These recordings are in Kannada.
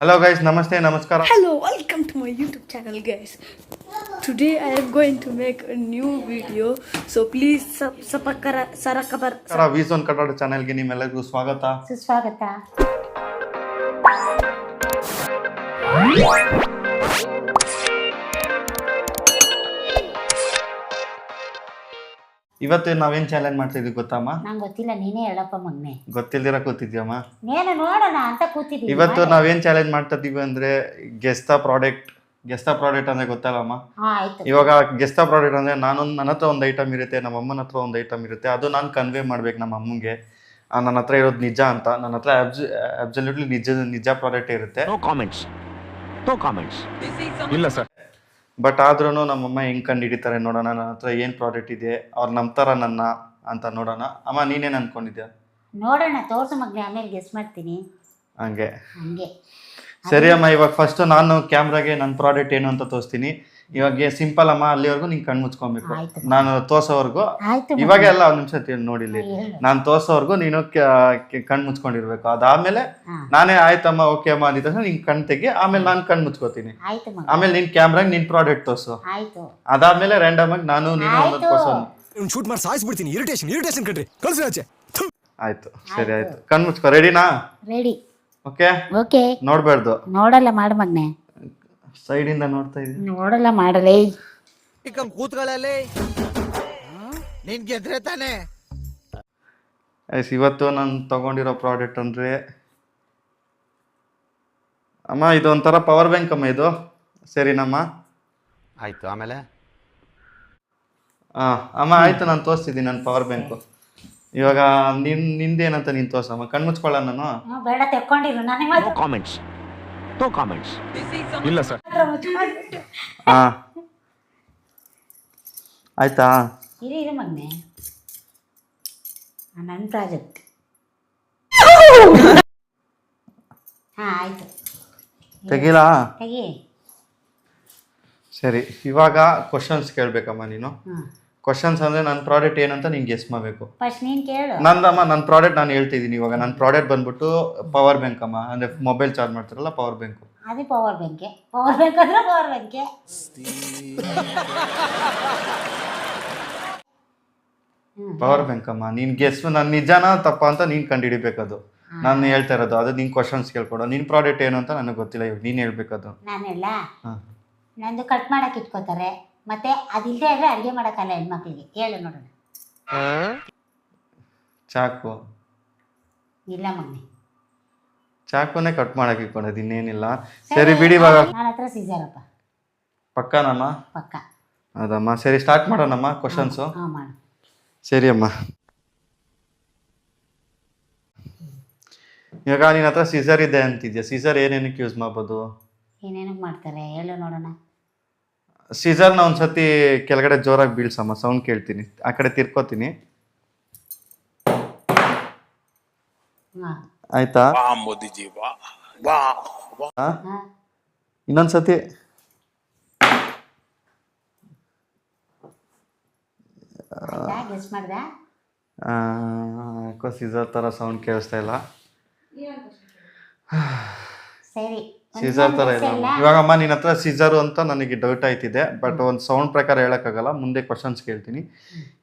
Hello guys, namaste, namaskara. Hello, welcome to my YouTube channel, guys. Today I am going to make a new video, so please ವಿಝೋನ್ Kannada ಚಾನೆಲ್ಗೆ ನಿಮ್ಮೆಲ್ಲರಿಗೂ ಸ್ವಾಗತ ಸುಸ್ವಾಗತ. ಇವತ್ತು ನಾವೇನ್ ಚಾಲೆಂಜ್ ಮಾಡ್ತಾ ಇದೀವಿ ಗೊತ್ತಮ್ಮ? ನಂಗೆ ಗೊತ್ತಿಲ್ಲ, ನೀನೇ ಹೇಳಪ್ಪ ಮಗ್ನೆ. ಗೊತ್ತಿಲ್ದಿರ ಕೂತಿದ್ಯಮ್ಮ. నేను ನೋಡೋಣ ಅಂತ ಕೂತಿದ್ದೀನಿ. ಇವತ್ತು ನಾವೇನ್ ಚಾಲೆಂಜ್ ಮಾಡ್ತಾ ಇದೀವಿ ಅಂದ್ರೆ ಗೆಸ್ ದ ಪ್ರಾಡಕ್ಟ್ ಅಂದ್ರೆ ಗೊತ್ತಲ್ಲಮ್ಮ? ಆಯ್ತು. ಇವಾಗ ಗೆಸ್ ದ ಪ್ರಾಡಕ್ಟ್ ಅಂದ್ರೆ ನನ್ನ ಹತ್ರ ಒಂದು ಐಟಮ್ ಇರುತ್ತೆ, ನಮ್ಮ ಅಮ್ಮನ ಹತ್ರ ಒಂದು ಐಟಮ್ ಇರುತ್ತೆ, ಅದು ನಾನು ಕನ್ವೆ ಮಾಡ್ಬೇಕು ನಮ್ಮ ಅಮ್ಮಂಗೆ ನನ್ನ ಹತ್ರ ಇರೋದು ನಿಜ ಅಂತ. ನನ್ನ ಹತ್ರ ಅಬ್ಸಲ್ಯೂಟ್ಲಿ ನಿಜ ಪ್ರಾಡಕ್ಟ್ ಇರುತ್ತೆ. ನೋ ಕಾಮೆಂಟ್ಸ್ ಇಲ್ಲ ಸರ್. ಬಟ್ ಆದ್ರೂ ನಮ್ಮಮ್ಮ ಹೆಂಗ್ ಕಂಡು ಹಿಡಿತಾರೆ ನೋಡೋಣ. ನನ್ನ ಹತ್ರ ಏನ್ ಪ್ರಾಡಕ್ಟ್ ಇದೆ, ಅವ್ರು ನಂಬ್ತಾರ ನನ್ನ ಅಂತ ನೋಡೋಣ. ಅಮ್ಮ ನೀನೇನ್ ಅನ್ಕೊಂಡಿದ್ಯಾ? ನೋಡೋಣ, ತೋರ್ಸು ಮಗ್ನೆ, ಆಮೇಲೆ ಗೆಸ್ ಮಾಡ್ತೀನಿ. ಹಂಗೆ ಹಂಗೆ ಸರಿ ಅಮ್ಮ. ಇವಾಗ ಫಸ್ಟ್ ನಾನು ಕ್ಯಾಮ್ರಾಗೆ ನನ್ನ ಪ್ರಾಡಕ್ಟ್ ಏನು ಅಂತ ತೋರಿಸ್ತೀನಿ. ಇವಾಗ ಸಿಂಪಲ್ ಅಮ್ಮ, ಅಲ್ಲಿವರೆಗೂ ನೀನ್ ಕಣ್ ಮುಚ್ಕೊಬೇಕು. ಆಯ್ತು. ನಾನು ತೋರ್ಸೋವರೆಗೂ ಆಯ್ತು. ಇವಾಗ ಎಲ್ಲ ಒಂದ್ ನಿಮಿಷ ನೋಡಿಲಿ. ನಾನು ತೋರ್ಸೋವರೆಗೂ ನೀನು ಕಣ್ ಮುಚ್ಕೊಂಡಿರ್ಬೇಕು. ಅದಾದ್ಮೇಲೆ ನಾನೇ ಆಯ್ತಮ್ಮ ಓಕೆ ಅಮ್ಮ ಅಂದಿದ ತಕ್ಷಣ ನಿನ್ ಕಣ್ ತೆಗಿ, ಆಮೇಲೆ ನಾನು ಕಣ್ ಮುಚ್ಕೋತೀನಿ. ಆಯ್ತು ಮಗ. ಆಮೇಲೆ ನಿನ್ ಕ್ಯಾಮ್ರಾಗ ನಿನ್ ಪ್ರಾಡಕ್ಟ್ ತೋರ್ಸು. ಆಯ್ತು. ಅದಾದ್ಮೇಲೆ ರ್ಯಾಂಡಮ್ ಆಗಿ ನಾನು ನೀನು ಒಂದೊಂದು ತೋರ್ಸೋನು. ಶೂಟ್ ಮಾಡಿ ಸಾಯಿಸ್ಬಿಡ್ತೀನಿ. ಇರಿಟೇಷನ್ ಕಣ್ರಿ, ಕಳ್ಸಿ ಆಚೆ. ಆಯ್ತು ಸರಿ ಆಯ್ತು. ಕಣ್ ಮುಚ್ಕೋ. ರೆಡಿನಾ? ರೆಡಿ. ಓಕೆ. ಓಕೆ. ನೋಡ್ಬಾರ್ದು. ನೋಡಲ್ಲ ಮಾಡು ಮಗ್ನೆ. ಸೈಡ್ ಇಂದ ನೋಡ್ತಾ ಇದ್ದೀನಿ. ನೋಡಲ್ಲ ಮಾಡಲೇ. ಕೂತ್ಕೊಳ್ಳಲಿ, ನಿನ್ ಗೆದ್ರೆ ತಾನೆ. ಇವತ್ತು ನಾನು ತಗೊಂಡಿರೋ ಪ್ರಾಡಕ್ಟ್ ಅಂದ್ರೆ ಅಮ್ಮ ಇದು ಒಂಥರ ಪವರ್ ಬ್ಯಾಂಕ್ ಅಮ್ಮ. ಇದು ಸರಿನಮ್ಮ? ಆಯ್ತು. ಆಮೇಲೆ ಅಮ್ಮ ಆಯ್ತು, ನಾನು ತೋರಿಸ್ತಿದ್ದೀನಿ ನನ್ನ ಪವರ್ ಬ್ಯಾಂಕು. ಇವಾಗ ನಿಂದೇನಂತ ನೀನು ತೋರ್ಸಮ್ಮ. ಕಣ್ ಮುಚ್ಕೊಳ್ಳ ನಾನು? ಬೇಡ, ತೆಕ್ಕೊಂಡಿರು. ನನಗೆ ನೋ ಕಾಮೆಂಟ್ಸ್ ಇಲ್ಲ ಸರ್. ಹಾ ಆಯ್ತಾ? ಇರು ಮಗ್ನೆ, ನನ್ನ ಪ್ರಾಜೆಕ್ಟ್. ಆಯ್ತು, ತೆಗಿಲಾ? ತೆಗಿ. ಸರಿ, ಇವಾಗ ಕ್ವಶನ್ಸ್ ಕೇಳಬೇಕಮ್ಮ ನೀನು. ಕ್ವಶನ್ಸ್ ಅಂದರೆ ನನ್ನ ಪ್ರಾಡಕ್ಟ್ ಏನಂತ ನೀನು ಗೆಸ್ ಮಾಡಬೇಕು. ಫಸ್ಟ್ ನೀನು ಕೇಳು. ನಂದಮ್ಮ, ನನ್ನ ಪ್ರಾಡಕ್ಟ್ ನಾನು ಹೇಳ್ತಿದ್ದೀನಿ. ಇವಾಗ ನನ್ನ ಪ್ರಾಡಕ್ಟ್ ಬಂದ್ಬಿಟ್ಟು ಪವರ್ ಬ್ಯಾಂಕ್ ಅಮ್ಮ. ಅಂದರೆ ಮೊಬೈಲ್ ಚಾರ್ಜ್ ಮಾಡ್ತಾರಲ್ಲ, ಪವರ್ ಬ್ಯಾಂಕು. ಅದೇ ಪವರ್ ಬ್ಯಾಂಕ್ ಅಂದ್ರೆ ಪವರ್ ಬ್ಯಾಂಕೆ. ಪವರ್ ಬ್ಯಾಂಕ್ ಅಮ್ಮ. ನೀನು ಗೆಸ್ ನಾನು ನಿಜಾನ ತಪ್ಪ ಅಂತ ನೀನು ಕಂಡುಹಿಡಿಬೇಕದು. ನಾನು ಹೇಳ್ತಾ ಇರೋದು ಅದು. ನೀನು ಕ್ವಶನ್ಸ್ ಕೇಳ್ಕೊಡೋ. ನಿನ್ನ ಪ್ರಾಡಕ್ಟ್ ಏನು ಅಂತ ನನಗೆ ಗೊತ್ತಿಲ್ಲ. ಇವಾಗ ನೀನು ಹೇಳ್ಬೇಕದು. ನಾನು ಹೇಳ, ಹಾಂ. ನಂದು ಕಟ್ ಮಾಡಕ್ಕೆ ಇಟ್ಕೋತಾರೆ, ಮತ್ತೆ ಅದಿಲ್ಲದೆ ಆದರೆ ಅಡುಗೆ ಮಾಡೋಕ್ಕಲ್ಲ ಹೆಣ್ಮಕ್ಳಿಗೆ. ಹೇಳು ನೋಡೋಣ. ಚಾಕು. ಇಲ್ಲ ಮಗ್ನೆ, ಚಾಕುನೇ ಕಟ್ ಮಾಡಕ್ಕೆ ಇಟ್ಕೊಳೋದು, ಇನ್ನೇನಿಲ್ಲ. ಸರಿ ಬಿಡಿ ಇವಾಗ. ನನ್ನ ಹತ್ರ ಸೀಸರಪ್ಪ. ಪಕ್ಕನಮ್ಮ? ಪಕ್ಕ. ಅದಮ್ಮ. ಸರಿ ಸ್ಟಾರ್ಟ್ ಮಾಡೋಣಮ್ಮ ಕ್ವಶನ್ಸು. ಹಾಂ ಮಾಡು. ಸರಿ ಅಮ್ಮ. ಇವಾಗ ನಿನ್ನ ಹತ್ರ ಸೀಸರ್ ಇದೆ ಅಂತಿದ್ಯಾ. ಸೀಸರ್ ಏನೇನಕ್ಕೆ ಯೂಸ್ ಮಾಡ್ಬೋದು? ಏನೇನಕ್ಕೆ ಮಾಡ್ತಾರೆ ಹೇಳು ನೋಡೋಣ. ಸೀಸರ್ನ ಒಂದ್ಸತಿ ಕೆಳಗಡೆ ಜೋರಾಗಿ ಬೀಳ್ಸಮ್ಮ, ಸೌಂಡ್ ಕೇಳ್ತೀನಿ. ಆ ಕಡೆ ತಿರ್ಕೋತೀನಿ. ಹಾಂ ಆಯ್ತಾ? ಇನ್ನೊಂದ್ಸತಿ. ಗೆಸ್ ಮಾಡ್ದ? ಯಾಕೋ ಸೀಸರ್ ಥರ ಸೌಂಡ್ ಕೇಳಿಸ್ತಾ ಇಲ್ಲ. ಸರಿ, ಸೀಸರ್ ಥರ ಇಲ್ಲ. ಇವಾಗಮ್ಮ ನಿನ್ನ ಹತ್ರ ಸೀಸರು ಅಂತ ನನಗೆ ಡೌಟ್ ಆಯ್ತಿದೆ, ಬಟ್ ಒಂದು ಸೌಂಡ್ ಪ್ರಕಾರ ಹೇಳೋಕ್ಕಾಗಲ್ಲ. ಮುಂದೆ ಕ್ವಶನ್ಸ್ ಕೇಳ್ತೀನಿ.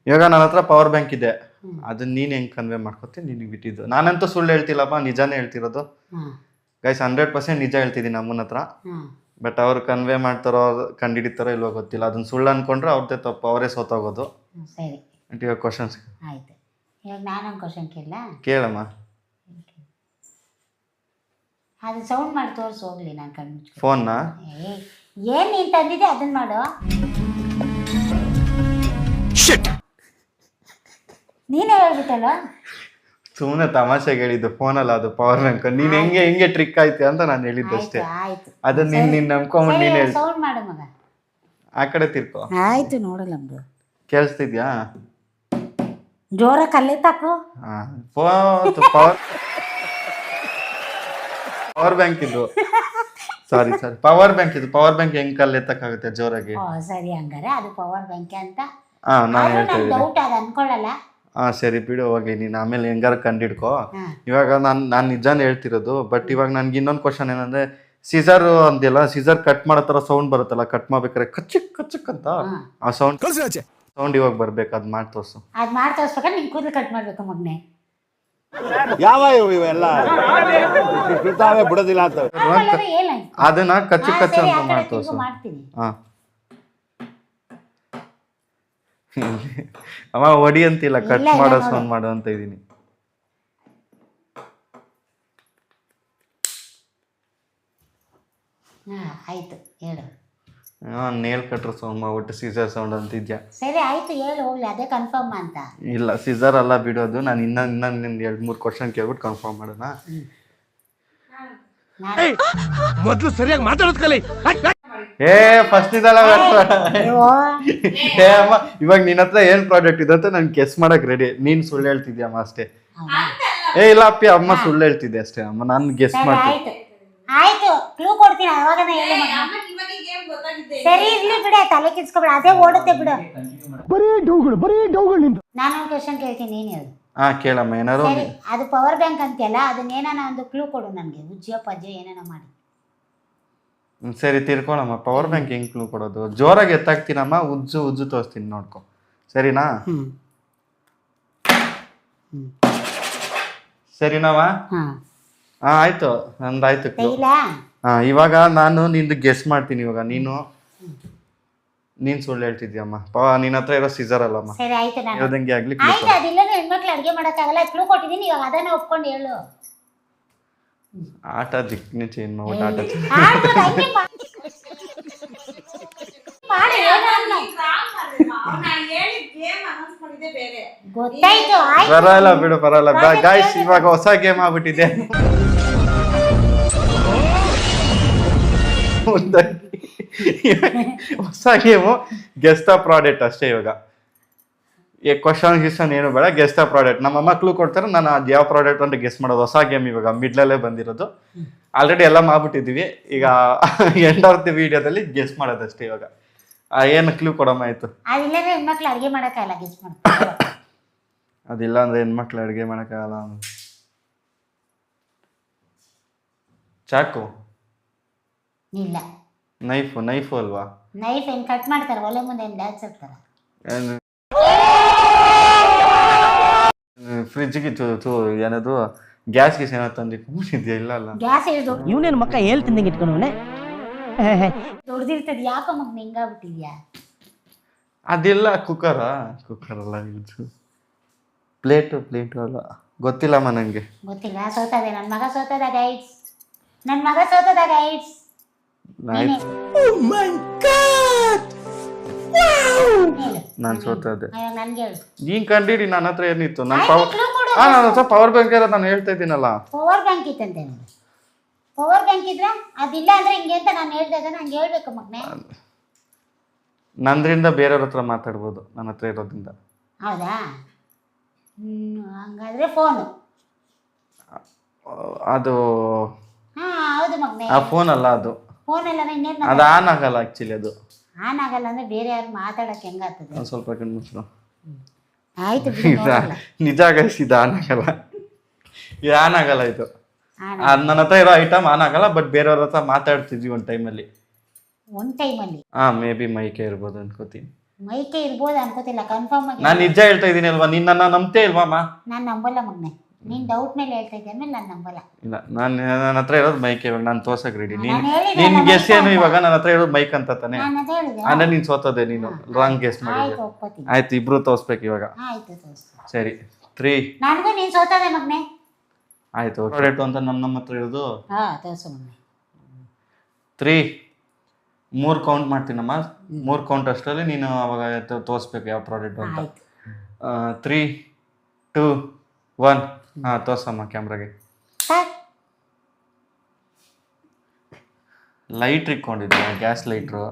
ಇವಾಗ ನನ್ನ ಹತ್ರ ಪವರ್ ಬ್ಯಾಂಕ್ ಇದೆ. ಅದನ್ನ ನೀನು ಹೆಂಗೆ ಕನ್ವೆ ಮಾಡ್ಕೊತೀನಿ ನಿನಗೆ ಬಿಟ್ಟಿದ್ದು. ನಾನಂತೂ ಸುಳ್ಳು ಹೇಳ್ತಿಲ್ಲಪ್ಪ, ನಿಜಾನೇ ಹೇಳ್ತಿರೋದು. ಗೈಸ್ 100% ನಿಜ ಹೇಳ್ತಿದ್ದೀನಿ ಅಮ್ಮನ ಹತ್ರ. ಬಟ್ ಅವ್ರು ಕನ್ವೆ ಮಾಡ್ತಾರೋ ಕಂಡುಹಿಡಿತಾರೋ ಇಲ್ವೋ ಗೊತ್ತಿಲ್ಲ. ಅದನ್ನ ಸುಳ್ಳು ಅಂದ್ಕೊಂಡ್ರೆ ಅವ್ರದ್ದೇ ತಪ್ಪು, ಅವರೇ ಸೋತೋಗೋದು. ಸರಿ, ಇವಾಗ ಕ್ವಶನ್ಸ್ ಆಯ್ತು. ಇವಾಗ ನಾನೊಂದು ಕ್ವಶನ್ ಕೇಳಲ್ಲ? ಕೇಳಮ್ಮ. ಅದು ಸೌಂಡ್ ಮಾಡಿ ತೋರಿಸಿ ಹೋಗ್ಲಿ, ನಾನು ಕಣ್ಣು ಮುಚ್ಕೊ. ಫೋನ್ನ? ಏನು ನೀನು ತಂದಿದ್ದೆ ಅದನ್ನ ಮಾಡು. ನೀನೇ ಹೇಳ್ಬಿಟ್ಟಲ್ಲ. ಸುಮ್ಮನೆ ತಮಾಷೆಗೆ ಹೇಳಿದ್ದು. ಫೋನಲ್ಲ, ಅದು ಪವರ್ ಬ್ಯಾಂಕ್. ನೀನು ಹೆಂಗೆ ಟ್ರಿಕ್ ಆಯ್ತು ಅಂತ ನಾನು ಹೇಳಿದ್ದಷ್ಟೇ. ಆಯ್ತು. ಅದನ್ನ ನೀನು ನಂಬ್ಕೊಂಬಿಟ್ಟು ನೀನು ಹೇಳಿ. ಸೌಂಡ್ ಮಾಡು ಮಗ. ಆ ಕಡೆ ತಿರ್ಕೋ. ಆಯ್ತು, ನೋಡಲ್ಲ ನಮ್ದು ಕೇಳಿಸ್ತಿದ್ಯಾ? ಜೋರ ಕಲ್ಲೆ ತಾಕು. ಪವರ್ ಬ್ಯಾಂಕ್ ಇದು. ಸಾರಿ ಪವರ್ ಬ್ಯಾಂಕ್ ಇದು. ಪವರ್ ಬ್ಯಾಂಕ್ ಹೆಂಗ್ ಕಲ್ಲು ಎತ್ತಕ್ಕಾಗುತ್ತೆ ಜೋರಾಗಿ? ಸರಿ, ಹಂಗಾರೆ ಅದು ಪವರ್ ಬ್ಯಾಂಕ್ ಅಂತ ನಾನು ಹೇಳ್ತಾ ಇದ್ದೀನಿ. ಡೌಟ್ ಅದು ಅನ್ಕೊಳ್ಳಲ್ಲ. ಸರಿ ಬಿಡು, ಹೋಗಿ ನೀನು ಆಮೇಲೆ ಹೆಂಗಾರ ಕಂಡಿಡ್ಕೋ. ಇವಾಗ ನಾನು ನಿಜಾನೇ ಹೇಳ್ತಿರೋದು. ಬಟ್ ಇವಾಗ ನನ್ಗೆ ಇನ್ನೊಂದು ಕ್ವಶನ್ ಏನಂದ್ರೆ, ಸೀಸರ್ ಅಂದಿಲ್ಲ, ಸೀಸರ್ ಕಟ್ ಮಾಡೋ ಥರ ಸೌಂಡ್ ಬರುತ್ತಲ್ಲ, ಕಟ್ ಮಾಡ್ಬೇಕಾದ್ರೆ ಕಚ್ಚಕ್ ಕಚ್ಚಕ್ ಅಂತ ಆ ಸೌಂಡ್ ಕಳ್ಸಿ ಆಚೆ. ಸೌಂಡ್ ಇವಾಗ ಬರ್ಬೇಕು, ಅದ್ ಮಾಡಿ ತೋರ್ಸು. ಅದ್ ಮಾಡಿ ತೋರ್ಸ್ಬೇಕಾದ್ರೆ ನಿನ್ ಕೂದಲು ಕಟ್ ಮಾಡ್ಬೇಕು ಮಗ್ನೆ. ಯಾವ ಇವೆಲ್ಲ ಸುತ್ತಾವೆ ಬಿಡೋದಿಲ್ಲ ಅಂತ ಹೇಳ ಅದನ್ನ ಕಚ್ಚಕ್ ಕಚ್ಚ ಅಂತ ಮಾಡಿ ತೋರ್ಸು. ಮಾಡ್ತೀನಿ. ಹಾ ಅಮ್ಮ ಹೊಡಿ ಅಂತಿಲ್ಲ, ಕಟ್ ಇಲ್ಲ, ಮಾಡೋ ನೋಡು. ಸೌಂಡ್ ಮಾಡು ಅಂತ ಇದೀನಿ. ಆಯ್ತು ಹೇಳು. ನೇಲ್ ಕಟ್ರ ಸೌಂಡ್ ಮಾಡ್ಬಿಟ್ಟು ಸೀಸರ್ ಸೌಂಡ್ ಅಂತಿದ್ಯಾ. ಸರಿ ಆಯ್ತು ಹೇಳು ಹೋಗ್ಲಿ, ಅದೇ ಕನ್ಫರ್ಮ್ ಅಂತ. ಇಲ್ಲ ಸೀಸರ್ ಅಲ್ಲ ಬಿಡೋದು, ನಾನು ಇನ್ನೊಂದು 2-3 ಕ್ವಶನ್ ಕೇಳ್ಬಿಟ್ಟು ಕನ್ಫರ್ಮ್ ಮಾಡೋಣ. ಮೊದಲು ಸರಿಯಾಗಿ ಮಾತಾಡೋದ್ ಕಲಿ. ಏ ಫಸ್ಟ್ ಇದಲ್ಲ ಅಮ್ಮ, ಇವಾಗ ನಿನ್ನ ಹತ್ರ ಏನ್ ಪ್ರಾಡಕ್ಟ್ ಇದೆ ಅಂತ ನಾನು ಗೆಸ್ ಮಾಡಕ್ ರೆಡಿ. ನೀನ್ ಸುಳ್ಳು ಹೇಳ್ತಿದ್ಯಮ್ಮ ಅಷ್ಟೇ. ಏ ಇಲ್ಲ ಅಪ್ಪಿ, ಅಮ್ಮ ಸುಳ್ಳು ಹೇಳ್ತಿದ್ದೆ ಅಷ್ಟೇ ಅಮ್ಮ, ನಾನು ಗೆಸ್ ಮಾಡ್ತೀನಿ. ಆಯ್ತು ಆಯ್ತು ಕ್ಲೂ ಕೊಡ್ತೀನಿ, ಅವಾಗನೇ ಹೇಳಿ ಮಗ. ಸರಿ ಇರ್ಲಿ ಬಿಡೆ, ತಲೆ ಕಿಡ್ಸ್ಕೊಬೇಡ, ಅದೇ ಓಡುತ್ತೆ ಬಿಡು. ನಾನೊಂದು ಕ್ವಶನ್ ಕೇಳ್ತೀನಿ, ನೀನ್ ಹೇಳು. ಹಾ ಕೇಳಮ್ಮ, ಏನಾರು ಸರಿ, ಅದು ಪವರ್ ಬ್ಯಾಂಕ್ ಅಂತೀಯಲ್ಲ, ಅದನ್ನೇನ ಒಂದು ಕ್ಲೂ ಕೊಡು ನನಗೆ, ಉಜ್ಜಿಯೋ ಪಜ್ಜೋ ಏನೇನೋ ಮಾಡಿ. ಸರಿ ತಿರ್ಕೊಳಮ್ಮ. ಪವರ್ ಬ್ಯಾಂಕ್ ಹೆಂಗ್ ಕ್ಲೂ ಕೊಡೋದು? ಜೋರಾಗಿ ಎತ್ತಾಕ್ತೀನಮ್ಮ, ಉಜ್ಜು ತೋರಿಸ್ತೀನಿ ನೋಡ್ಕೊ, ಸರಿನಾ? ಸರಿನವ? ಹಾ ಆಯ್ತು, ನಂದಾಯ್ತು ಕ್ಲೂ. ಇಲ್ಲ ಇವಾಗ ನಾನು ನಿಂದು ಗೆಸ್ ಮಾಡ್ತೀನಿ. ಇವಾಗ ನೀನ್ ಸುಳ್ಳು ಹೇಳ್ತಿದ್ಯಮ್ಮ. ನಿನ್ನ ಹತ್ರ ಇರೋ ಸೀಸರ್ ಅಲ್ಲಮ್ಮ. ಸರಿ ಆಯ್ತು, ನಾನು ಹೇಳ್ದಂಗೆ ಆಗ್ಲಿ. ಆಯ್ತು, ಅದಿಲ್ಲ ಹೆಣ್ಮಕ್ಳು ಅಡ್ಗೆ ಮಾಡಕ್ಕಾಗಲ್ಲ, ಕ್ಲೂ ಕೊಟ್ಟಿದ್ದೀನಿ, ಇವಾಗ ಅದನ್ನ ಒಪ್ಕೊಂಡು ಹೇಳು. ಆಟ ದಿಕ್ನೆ ಚೇಂಜ್ ಮಾಡ್ಬಿಟ್ಟು ಆಟ ಆಡ್ಬೋದು, ಹಂಗೆ ಮಾಡು, ಏನು ಅಲ್ಲ. ಗೊತ್ತಾಯ್ತು, ಆಯ್ತು. ಪರವಾಗಿಲ್ಲ ಬಿಡು, ಪರವಾಗಿಲ್ಲ. ಗಾಯ್ಸ್ ಇವಾಗ ಹೊಸ ಗೇಮ್ ಆಗ್ಬಿಟ್ಟಿದೆ. ಹೊಸ ಗೇಮು, ಗೆಸ್ ದ ಪ್ರಾಡಕ್ಟ್ ಅಷ್ಟೇ. ಇವಾಗ ಕ್ವಶನ್ ಏನು ಬೇಡ, ಗೆಸ್ ದ ಪ್ರಾಡಕ್ಟ್. ನಮ್ಮ ಮಕ್ಕಳು ಕೊಡ್ತಾರೆ, ನಾನು ಅದು ಯಾವ ಪ್ರಾಡಕ್ಟ್ ಅಂತ ಗೆಸ್ ಮಾಡೋದು. ಹೊಸ ಗೇಮ್ ಇವಾಗ ಮಿಡ್ಲಲ್ಲೇ ಬಂದಿರೋದು. ಆಲ್ರೆಡಿ ಎಲ್ಲ ಮಾಡ್ಬಿಟ್ಟಿದ್ದೀವಿ. ಈಗ ಎಂಡ್ ಆಫ್ ದಿ ವಿಡಿಯೋದಲ್ಲಿ ಗೆಸ್ ಮಾಡೋದಷ್ಟೇ. ಇವಾಗ ಏನು ಕ್ಲೂ ಕೊಡಮ್ಮ ಆಯ್ತು. ಅದಿಲ್ಲದ್ರೆ ಹೆಣ್ಮಕ್ಳು ಅಡ್ಗೆ ಮಾಡಕ್ಕಾಗಲ್ಲ, ಗೆಸ್ ಮಾಡ್ತಾರೆ. ಅದಿಲ್ಲ ಅಂದ್ರೆ ಹೆಣ್ಮಕ್ಳು ಅಡುಗೆ ಮಾಡೋಕ್ಕಾಗಲ್ಲ. ಚಾಕು, ಇಲ್ಲ ನೈಫು ಅಲ್ವಾ? ನೈಫ್ ಏನ್ ಕಟ್ ಮಾಡ್ತಾರೆ, ಒಲೆ ಮುಂದೆ ಏನ್ ಡ್ಯಾನ್ಸ್ ಇರ್ತಾರ? ಫ್ರಿಜ್ಗೆ ಏನದು ಗ್ಯಾಸ್ ಗೀಸ್ ಏನೋ ತಂದಿದ್ಯಾ? ಇಲ್ಲ ಅಲ್ಲ, ಗ್ಯಾಸ್ ಹಿಡಿದು ಇವನೇನು ಮಕ್ಕ ಹೇಳ್ತಿಂದಂಗೆ ಇಟ್ಕೊಂಡವನೆ. ದೊಡ್ಡದಿರ್ತದೆ, ಯಾಕೋ ಮಗ್ ಹಿಂಗಾಗ್ಬಿಟ್ಟಿದ್ಯಾ? ಅದಿಲ್ಲ. ಕುಕ್ಕರ್ ಅಲ್ಲ, ಇದು ಪ್ಲೇಟು ಅಲ್ಲ. ಗೊತ್ತಿಲ್ಲಮ್ಮ ನನಗೆ. ಗೊತ್ತಿಲ್ಲ, ಸೋತದೆ ನನ್ನ ಮಗ, ಸೋತದ ಗೈಡ್ಸ್, ನನ್ನ ಮಗ ಸೋತದ ಗೈಡ್ಸ್. ನಾನು ಸೋತದೆ. ನನ್ಗೆ ಹೇಳು, ನೀನ್ ಕಂಡಿಡಿ. ನನ್ನ ಹತ್ರ ಏನಿತ್ತು? ನನ್ನ ಆಯ್ತು, clue ಕೊಡು. ನನ್ನ ಹತ್ರ ಪವರ್ ಬ್ಯಾಂಕ್ ಇರೋದು ನಾನು ಹೇಳ್ತಾ ಇದ್ದೀನಲ್ಲ. ಪವರ್ ಬ್ಯಾಂಕ್ ಇತ್ತಂತೆ. ಪವರ್ ಬ್ಯಾಂಕ್ ಇದ್ರೆ ಅದಿಲ್ಲ ಅಂದ್ರೆ ಹಿಂಗೆ ಅಂತ ನಾನು ಹೇಳ್ದಾಗ ನಂಗೆ ಹೇಳ್ಬೇಕು ಮಗ್ನೆ. ನಂದ್ರಿಂದ ಬೇರೆಯವ್ರ ಹತ್ರ ಮಾತಾಡ್ಬೋದು, ನನ್ನ ಹತ್ರ ಇರೋದ್ರಿಂದ. ಹೌದಾ? ಹಂಗಾದ್ರೆ ಫೋನು. ಅದು ಹೌದು ಮಗ್ನೆ, ಆ ಫೋನ್ ಅಲ್ಲ ಅದು. ಫೋನ್ ಎಲ್ಲ ಇನ್ನೇನು ಅದು ಆನ್ ಆಗಲ್ಲ ಆಕ್ಚುಲಿ. ಅದು ಆನ್ ಆಗಲ್ಲ ಅಂದ್ರೆ ಬೇರೆ ಯಾರು ಮಾತಾಡಕ್ಕೆ ಹೆಂಗಾಗ್ತದೆ? ಒಂದು ಸ್ವಲ್ಪ ಕಣ್ಮುಚ್ಚು. ಆಯ್ತು ನಿಜ ಗೈಸ್, ಇದು ಆನ್ ಆಗಲ್ಲ. ಇದು ಆನ್ ಆಗಲ್ಲ. ಇದು ನನ್ನ ಹತ್ರ ಇರೋ ಐಟಮ್ ಆನ್ ಆಗಲ್ಲ, ಬಟ್ ಬೇರೆಯವ್ರ ಹತ್ರ ಮಾತಾಡ್ತಿದ್ವಿ ಒಂದು ಟೈಮಲ್ಲಿ. ಮೇ ಬಿ ಮೈಕೆ ಇರ್ಬೋದು ಅನ್ಕೋತೀನಿ. ಮೈಕೆ ಇರ್ಬೋದು ಅನ್ಕೋತಿಲ್ಲ, ಕನ್ಫರ್ಮ್ ಆಗಿ. ನಾನು ನಿಜ ಹೇಳ್ತಾ ಇದ್ದೀನಿ ಅಲ್ವಾ, ನೀನ್ ನನ್ನ ನಂಬ್ತೇ ಇಲ್ವಮ್ಮ? ನಾನು ನಂಬಲ್ಲ ಮಗ್ನೆ, ನೀನ್ ಡೌಟ್ ಮೇಲೆ ಹೇಳ್ತಾ ಇದ್ದೆ ಮೇಲೆ ನಾನು ನಂಬಲ್ಲ. ಇಲ್ಲ, ನನ್ನ ಹತ್ರ ಇರೋದು ಮೈಕ್. ಇವಾಗ ನಾನು ತೋರ್ಸಕ್ ರೆಡಿ. ನಾನು ಹೇಳಿದೆ ನಿನ್ ಅಲ್ಲ ಗೆಸ್ mic ಏನು? ಅಂತ. ಇವಾಗ ನನ್ನ ಹತ್ರ ಇರೋದು ಮೈಕ್ ಅಂತ ತಾನೆ. ನಾನು ಅದೇ ಹೇಳಿದೆ. ಅಂದ್ರೆ ನೀನ್ ಸೋತದೆ, ನೀನು ರಾಂಗ್ ಗೆಸ್ ಆಯ್ತು, ಮಾಡಿದ್ದೆ. ಒಪ್ಕೋತೀನಿ. ಆಯ್ತು, ಇಬ್ರು ತೋರ್ಸ್ಬೇಕು ಇವಾಗ. ಆಯ್ತು, ತೋರಿಸ್ತು. ಸರಿ, 3. ನನಗೂ ನೀನ್ ಸೋತದೆ ಮಗ್ನೆ. ಆಯ್ತು, ಪ್ರಾಡಕ್ಟ್ ಅಂತ ನಮ್ಮ ಹತ್ರ ಇರೋದು. ತೋರಿಸು ಮಗ್ನೆ. 3 3 ಕೌಂಟ್ ಮಾಡ್ತೀನಮ್ಮ. 3 ಕೌಂಟ್ ಅಷ್ಟರಲ್ಲಿ ನೀನು ಅವಾಗ ತೋರಿಸ್ಬೇಕು ಯಾವ ಪ್ರಾಡಕ್ಟ್ ಅಂತ. ಆಯ್ತು. 3, 2, 1. ತೋರ್ಸಮ್ಮ ಕ್ಯಾಮ್ರಾಗೆ. ಲೈಟ್ ಇಟ್ಕೊಂಡಿದ್ದೆ, ಗ್ಯಾಸ್ ಲೈಟ್ರು.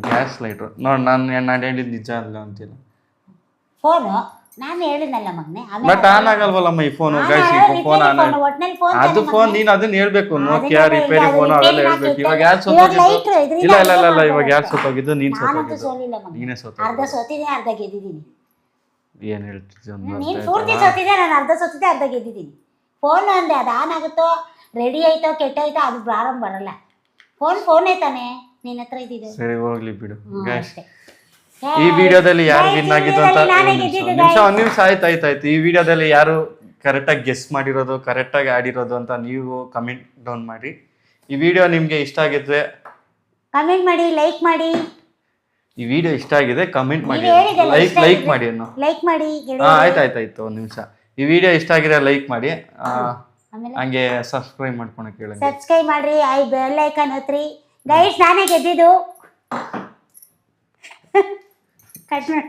ಗ್ಯಾಸ್ ಲೈಟ್ರು ನೋಡಿ. ನಾನು ಹೇಳಿದ್ದು ನಿಜ ಅಲ್ಲ ಅಂತಿಲ್ಲ. ಫೋನು ನಾನು ಹೇಳಿದ್ನಲ್ಲ ಮಗ್ನೆ. ಬಟ್ ಆನ್ ಆಗಲ್ವಲ್ಲಮ್ಮ ಈ ಫೋನು. ಗೈಸ್, ಈ ಫೋನ್ ಆನ್ ಅದು ಫೋನ್. ನೀನು ಅದನ್ನ ಹೇಳ್ಬೇಕು. ನೋಕಿಯಾ ರಿಪೇರಿ ಫೋನ್ ಅವೆಲ್ಲ ಹೇಳ್ಬೇಕು. ಇವಾಗ ಯಾರು ಸೋತೋಗಿದ್ದು? ಇಲ್ಲ, ಇವಾಗ ಯಾರು ಸೋತೋಗಿದ್ದು? ನೀನ್ ಸೋತೋಗಿದ್ದು. ನೀನೇ ಸೋತ. ಅರ್ಧ ಸೋತಿದ್ದೆ, ಅರ್ಧ ಗೆದ್ದಿದ್ದೀನಿ. ಏನ್ ಹೇಳ್ತಿದ್ದೆ? ನೀನ್ ಪೂರ್ತಿ ಸೋತಿದ್ದೆ, ನಾನು ಅರ್ಧ ಸೋತಿದ್ದೆ, ಅರ್ಧ ಗೆದ್ದಿದ್ದೀನಿ. ಫೋನ್ ಅಂದೆ ಅದು ಆನ್ ಆಗುತ್ತೋ ರೆಡಿ ಆಯ್ತೋ ಕೆಟ್ಟೋಯ್ತೋ ಅದು ಪ್ರಾರಂಭ ಬರಲ್ಲ. ಫೋನೇ ತಾನೇ ನಿನ್ನ ಹತ್ರ ಇದ್ದಿದ್ದು. ಸರಿ ಹೋಗ್ಲಿ ಬಿಡು ಗೈಸ್. ಅಷ್ಟೇ. ಈ ವಿಡಿಯೋದಲ್ಲಿ ಯಾರು ವಿನ್ ಆಗಿದ್ದು ಅಂತ ನಾನೇ ಒಂದ್ ಗೆದ್ದಿದ್ದು ನಿಮಿಷ ಆಯ್ತಾಯ್ತು. ಈ ವಿಡಿಯೋದಲ್ಲಿ ಯಾರು ಕರೆಕ್ಟಾಗಿ ಗೆಸ್ ಮಾಡಿರೋದು, ಕರೆಕ್ಟಾಗಿ ಆಡಿರೋದು ಅಂತ ನೀವು ಕಮೆಂಟ್ ಡೌನ್ ಮಾಡಿ. ಈ ವಿಡಿಯೋ ನಿಮ್ಗೆ ಇಷ್ಟ ಆಗಿದ್ರೆ ಕಮೆಂಟ್ ಮಾಡಿ, ಲೈಕ್ ಮಾಡಿ. ಈ ವಿಡಿಯೋ ಇಷ್ಟ ಆಗಿದೆ ಕಮೆಂಟ್ ಮಾಡಿ, ನೀವ್ ಹೇಳಿದಲ್ಲ, ಇಷ್ಟ ಲೈಕ್ ಆಗಿದೆ. ಮಾಡಿ ಅನ್ನೋ. ಲೈಕ್ ಮಾಡಿ ಆಯ್ತಾಯ್ತು ಒಂದ್ ನಿಮಿಷ. ಈ ವಿಡಿಯೋ ಇಷ್ಟ ಆಗಿದೆ ಲೈಕ್ ಮಾಡಿ, ಆಮೇಲೆ ಹಂಗೆ ಸಬ್ಸ್ಕ್ರೈಬ್ ಮಾಡ್ಕೊಳಕ್ ಹೇಳಿ. ಸಬ್ಸ್ಕ್ರೈಬ್ ಮಾಡ್ರಿ. ಬೆಲ್ ಐಕಾನ್ ಒತ್ರಿ ಗೈಸ್. ನಾನೇ ಗೆದ್ದಿದ್ದು. ಕಟ್ ಮಾಡಿ.